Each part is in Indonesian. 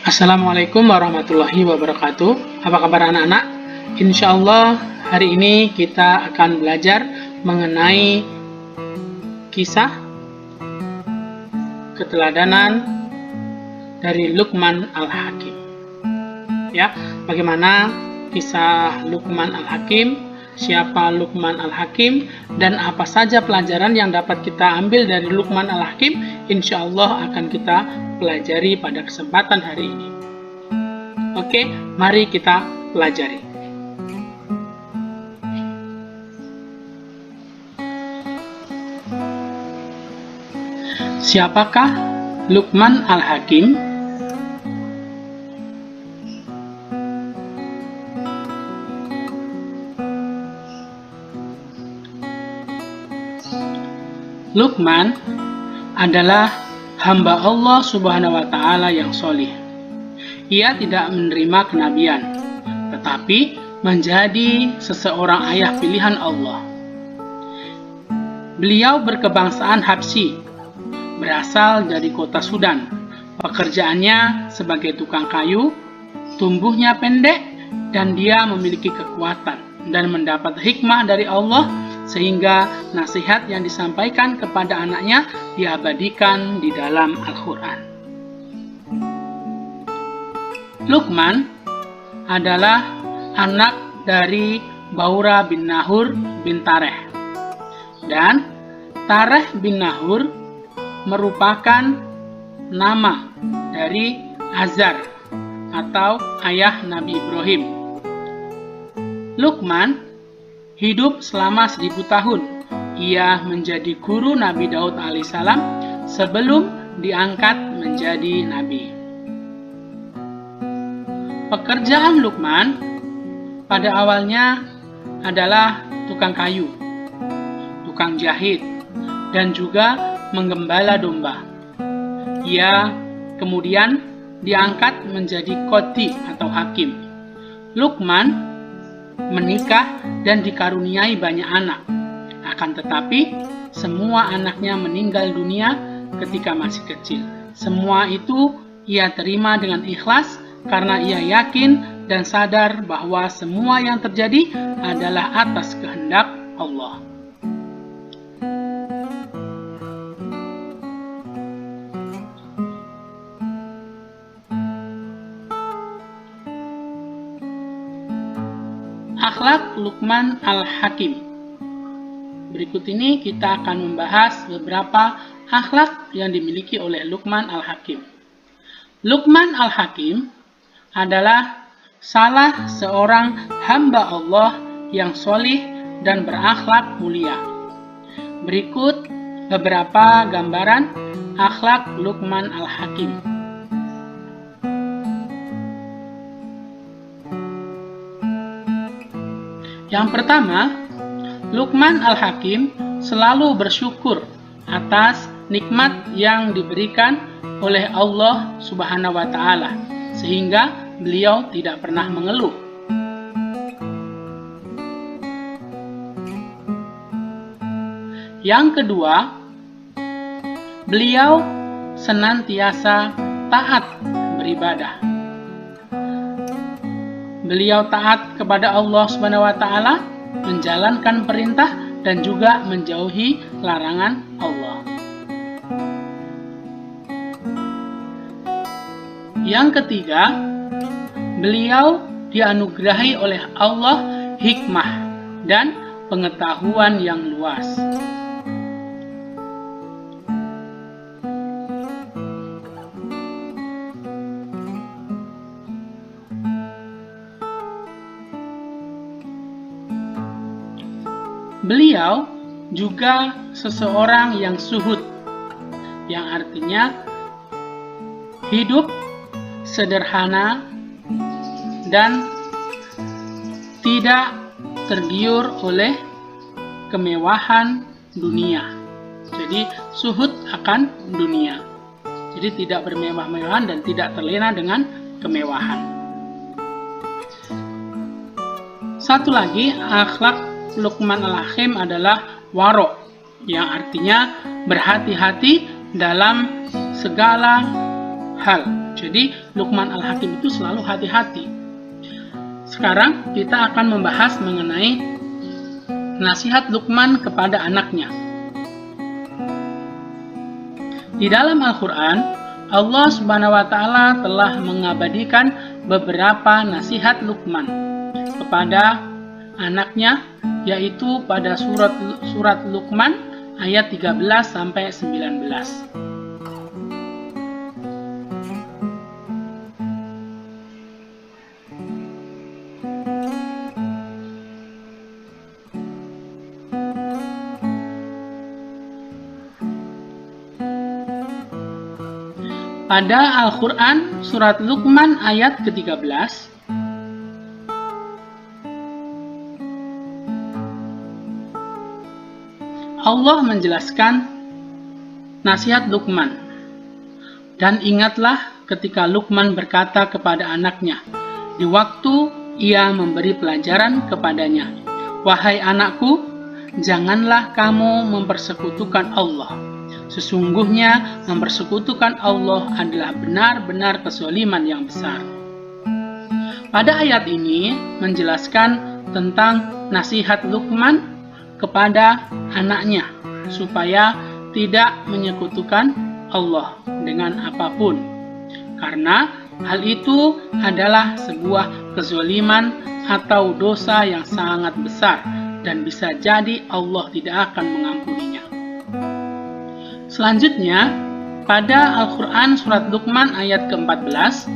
Assalamualaikum warahmatullahi wabarakatuh. Apa kabar anak-anak? Insya Allah hari ini kita akan belajar mengenai kisah keteladanan dari Luqman Al-Hakim. Ya, bagaimana kisah Luqman Al-Hakim, siapa Luqman Al-Hakim, dan apa saja pelajaran yang dapat kita ambil dari Luqman Al-Hakim, insya Allah akan kita pelajari pada kesempatan hari ini. Oke, mari kita pelajari. Siapakah Luqman Al-Hakim? Luqman adalah hamba Allah Subhanahu wa Ta'ala yang solih. Ia tidak menerima kenabian, tetapi menjadi seseorang ayah pilihan Allah. Beliau berkebangsaan Habsyi, berasal dari kota Sudan. Pekerjaannya sebagai tukang kayu, tumbuhnya pendek, dan dia memiliki kekuatan dan mendapat hikmah dari Allah, sehingga nasihat yang disampaikan kepada anaknya diabadikan di dalam Al-Quran. Luqman adalah anak dari Baura bin Nahur bin Tareh, dan Tareh bin Nahur merupakan nama dari Azar atau ayah Nabi Ibrahim. Luqman hidup selama 1000 tahun. Ia menjadi guru Nabi Daud alaihissalam sebelum diangkat menjadi nabi. Pekerjaan Luqman pada awalnya adalah tukang kayu, tukang jahit, dan juga menggembala domba. Ia kemudian diangkat menjadi qadhi atau hakim. Luqman menikah dan dikaruniai banyak anak. Akan tetapi, semua anaknya meninggal dunia ketika masih kecil. Semua itu ia terima dengan ikhlas karena ia yakin dan sadar bahwa semua yang terjadi adalah atas kehendak Allah. Akhlak Luqman Al-Hakim. Berikut ini kita akan membahas beberapa akhlak yang dimiliki oleh Luqman Al-Hakim. Luqman Al-Hakim adalah salah seorang hamba Allah yang solih dan berakhlak mulia. Berikut beberapa gambaran akhlak Luqman Al-Hakim. Yang pertama, Luqman Al-Hakim selalu bersyukur atas nikmat yang diberikan oleh Allah Subhanahu wa Ta'ala, sehingga beliau tidak pernah mengeluh. Yang kedua, beliau senantiasa taat beribadah. Beliau taat kepada Allah Subhanahu wa Ta'ala, menjalankan perintah dan juga menjauhi larangan Allah. Yang ketiga, beliau dianugerahi oleh Allah hikmah dan pengetahuan yang luas. Beliau juga seseorang yang zuhud, yang artinya hidup sederhana dan tidak tergiur oleh kemewahan dunia. Jadi zuhud akan dunia. Jadi tidak bermewah-mewahan dan tidak terlena dengan kemewahan. Satu lagi akhlak Luqman Al-Hakim adalah waro, yang artinya berhati-hati dalam segala hal. Jadi Luqman Al-Hakim itu selalu hati-hati. Sekarang kita akan membahas mengenai nasihat Luqman kepada anaknya. Di dalam Al-Quran, Allah Subhanahu wa Ta'ala telah mengabadikan beberapa nasihat Luqman kepada anaknya, yaitu pada surat Luqman ayat 13 sampai 19. Pada Al-Quran, surat Luqman ayat ke-13, Allah menjelaskan nasihat Luqman. Dan ingatlah ketika Luqman berkata kepada anaknya, di waktu ia memberi pelajaran kepadanya, "Wahai anakku, janganlah kamu mempersekutukan Allah. Sesungguhnya mempersekutukan Allah adalah benar-benar kezaliman yang besar." Pada ayat ini menjelaskan tentang nasihat Luqman kepada anaknya supaya tidak menyekutukan Allah dengan apapun, karena hal itu adalah sebuah kezaliman atau dosa yang sangat besar dan bisa jadi Allah tidak akan mengampuninya. Selanjutnya, pada Al-Quran surat Luqman ayat ke-14,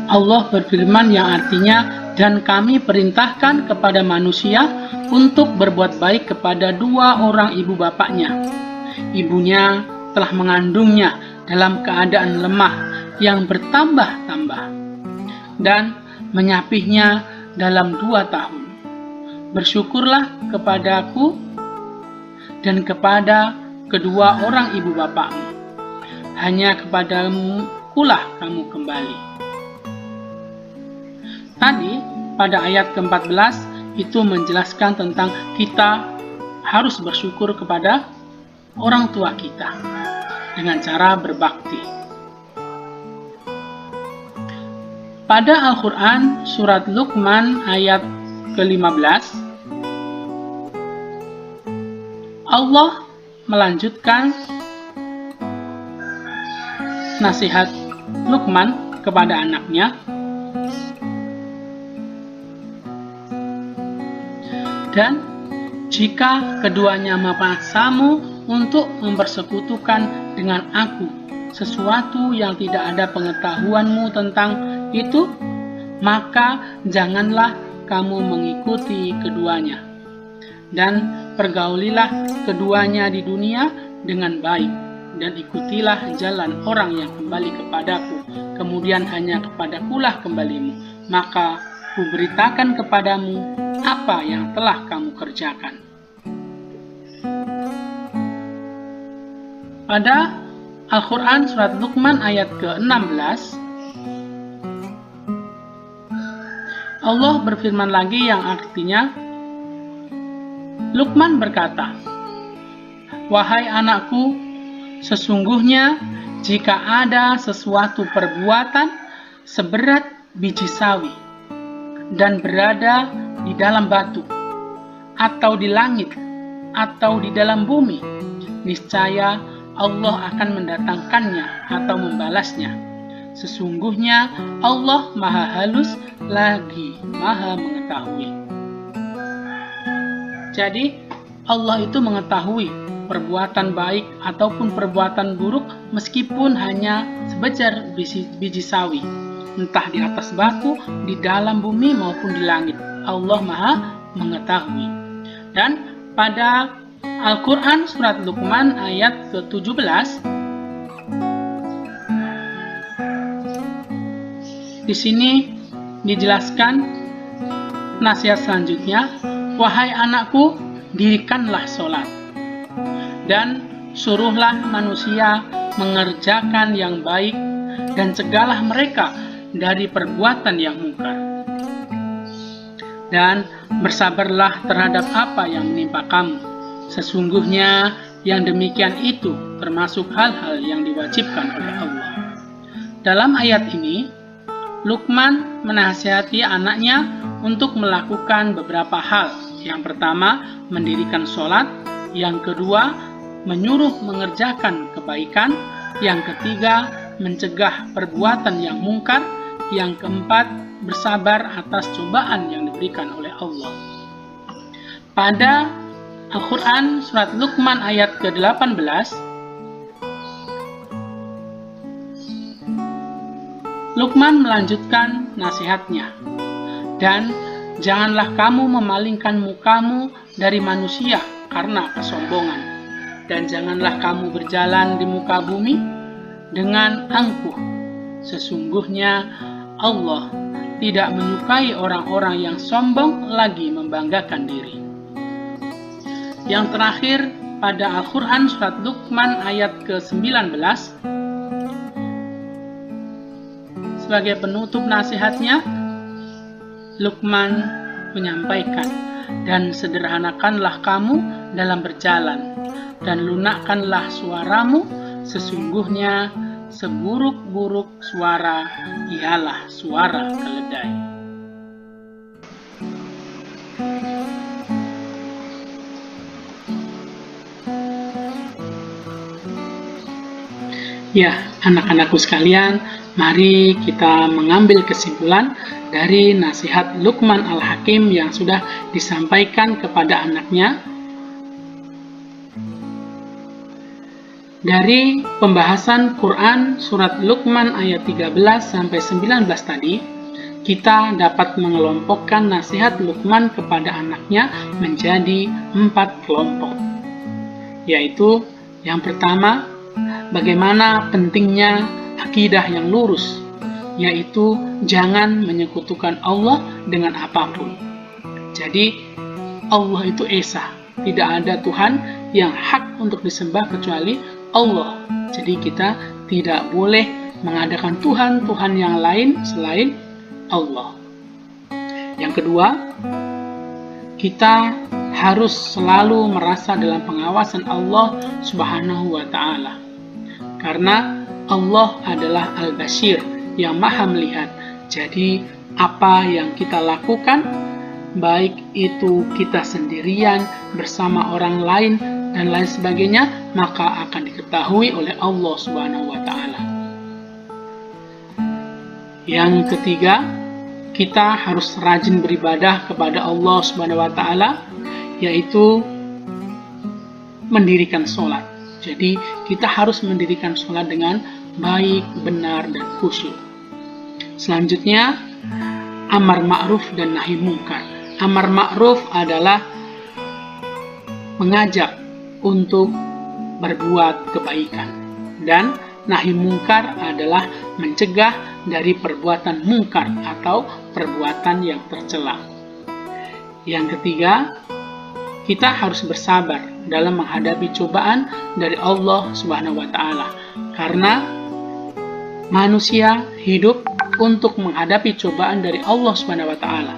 Allah berfirman yang artinya, "Dan kami perintahkan kepada manusia untuk berbuat baik kepada dua orang ibu bapaknya. Ibunya telah mengandungnya dalam keadaan lemah yang bertambah-tambah dan menyapihnya dalam 2 tahun. Bersyukurlah kepadaku dan kepada kedua orang ibu bapakmu. Hanya kepadamu kulah kamu kembali." Tadi pada ayat ke-14 itu menjelaskan tentang kita harus bersyukur kepada orang tua kita dengan cara berbakti. Pada Al-Quran surat Luqman ayat ke-15, Allah melanjutkan nasihat Luqman kepada anaknya, "Dan jika keduanya memaksamu untuk mempersekutukan dengan aku sesuatu yang tidak ada pengetahuanmu tentang itu, maka janganlah kamu mengikuti keduanya. Dan pergaulilah keduanya di dunia dengan baik, dan ikutilah jalan orang yang kembali kepadaku, kemudian hanya kepadakulah kembalimu, maka kuberitakan kepadamu apa yang telah kamu kerjakan." Pada Al-Quran surat Luqman ayat ke-16, Allah berfirman lagi yang artinya, Luqman berkata, "Wahai anakku, sesungguhnya jika ada sesuatu perbuatan seberat biji sawi dan berada di dalam batu, atau di langit, atau di dalam bumi, niscaya Allah akan mendatangkannya atau membalasnya. Sesungguhnya Allah Maha Halus lagi Maha Mengetahui." Jadi Allah itu mengetahui perbuatan baik ataupun perbuatan buruk meskipun hanya sebejar biji sawi, entah di atas batu, di dalam bumi maupun di langit. Allah Maha Mengetahui. Dan pada Al-Quran surat Luqman ayat ke-17, di sini dijelaskan nasihat selanjutnya, "Wahai anakku, dirikanlah sholat dan suruhlah manusia mengerjakan yang baik dan cegahlah mereka dari perbuatan yang mungkar. Dan bersabarlah terhadap apa yang menimpa kamu. Sesungguhnya yang demikian itu termasuk hal-hal yang diwajibkan oleh Allah. Dalam ayat ini, Luqman menasihati anaknya untuk melakukan beberapa hal. Yang pertama, mendirikan sholat. Yang kedua, menyuruh mengerjakan kebaikan. Yang ketiga, mencegah perbuatan yang mungkar. Yang keempat, bersabar atas cobaan yang diberikan oleh Allah. Pada Al-Quran surat Luqman ayat ke-18, Luqman melanjutkan nasihatnya. Dan janganlah kamu memalingkan mukamu dari manusia karena kesombongan. Dan janganlah kamu berjalan di muka bumi dengan angkuh. Sesungguhnya Allah tidak menyukai orang-orang yang sombong lagi membanggakan diri. Yang terakhir, pada Al-Quran surat Luqman ayat ke-19, sebagai penutup nasihatnya, Luqman menyampaikan, dan sederhanakanlah kamu dalam berjalan, dan lunakkanlah suaramu, sesungguhnya seburuk-buruk suara ialah suara keledai. Ya, anak-anakku sekalian, mari kita mengambil kesimpulan dari nasihat Luqman Al-Hakim yang sudah disampaikan kepada anaknya. Dari pembahasan Quran surat Luqman ayat 13-19 tadi, kita dapat mengelompokkan nasihat Luqman kepada anaknya menjadi 4 kelompok. Yaitu, yang pertama, bagaimana pentingnya akidah yang lurus, yaitu jangan menyekutukan Allah dengan apapun. Jadi, Allah itu Esa, tidak ada Tuhan yang hak untuk disembah kecuali Allah. Jadi kita tidak boleh mengadakan Tuhan yang lain selain Allah. Yang kedua, kita harus selalu merasa dalam pengawasan Allah Subhanahu wa Ta'ala. Karena Allah adalah Al-Basir, yang maha melihat. Jadi apa yang kita lakukan, baik itu kita sendirian, bersama orang lain, dan lain sebagainya, maka akan diketahui oleh Allah Subhanahu wa Ta'ala. Yang ketiga, kita harus rajin beribadah kepada Allah Subhanahu wa Ta'ala, yaitu mendirikan sholat. Jadi kita harus mendirikan sholat dengan baik, benar, dan khusyuk. Selanjutnya, amar ma'ruf dan nahi mungkar. Amar ma'ruf adalah mengajak untuk berbuat kebaikan, dan nahi mungkar adalah mencegah dari perbuatan mungkar atau perbuatan yang tercela. Yang ketiga, kita harus bersabar dalam menghadapi cobaan dari Allah Subhanahu wa Ta'ala, karena manusia hidup untuk menghadapi cobaan dari Allah Subhanahu wa Ta'ala.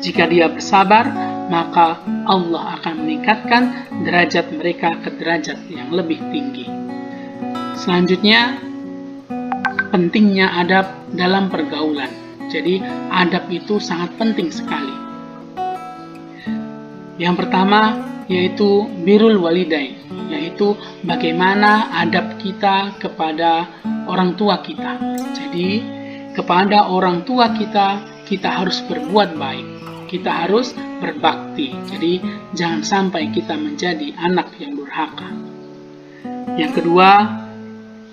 Jika dia bersabar, maka Allah akan meningkatkan derajat mereka ke derajat yang lebih tinggi. Selanjutnya, pentingnya adab dalam pergaulan. Jadi, adab itu sangat penting sekali. Yang pertama, yaitu birrul walidain, yaitu bagaimana adab kita kepada orang tua kita. Jadi, kepada orang tua kita harus berbuat baik. Kita harus berbakti. Jadi, jangan sampai kita menjadi anak yang durhaka. Yang kedua,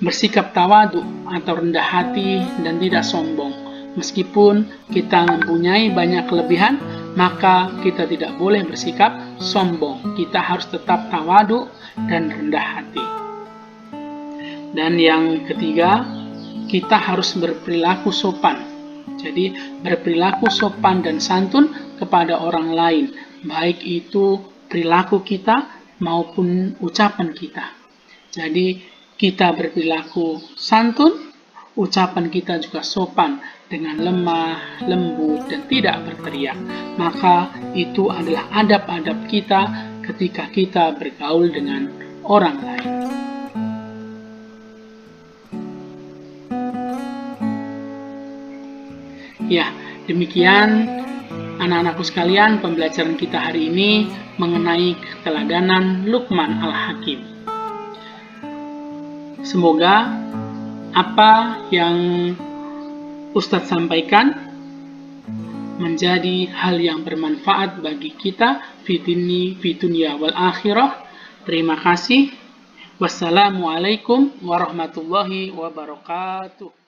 bersikap tawadu atau rendah hati dan tidak sombong. Meskipun kita mempunyai banyak kelebihan, maka kita tidak boleh bersikap sombong. Kita harus tetap tawadu dan rendah hati. Dan yang ketiga, kita harus berperilaku sopan. Jadi, berperilaku sopan dan santun kepada orang lain, baik itu perilaku kita maupun ucapan kita. Jadi, kita berperilaku santun ucapan kita juga sopan dengan lemah, lembut, dan tidak berteriak. Maka itu adalah adab-adab kita ketika kita bergaul dengan orang lain. Ya, demikian anak-anakku sekalian, pembelajaran kita hari ini mengenai keteladanan Luqman Al-Hakim. Semoga apa yang Ustadz sampaikan menjadi hal yang bermanfaat bagi kita fi dunya wal akhirah. Terima kasih. Wassalamualaikum warahmatullahi wabarakatuh.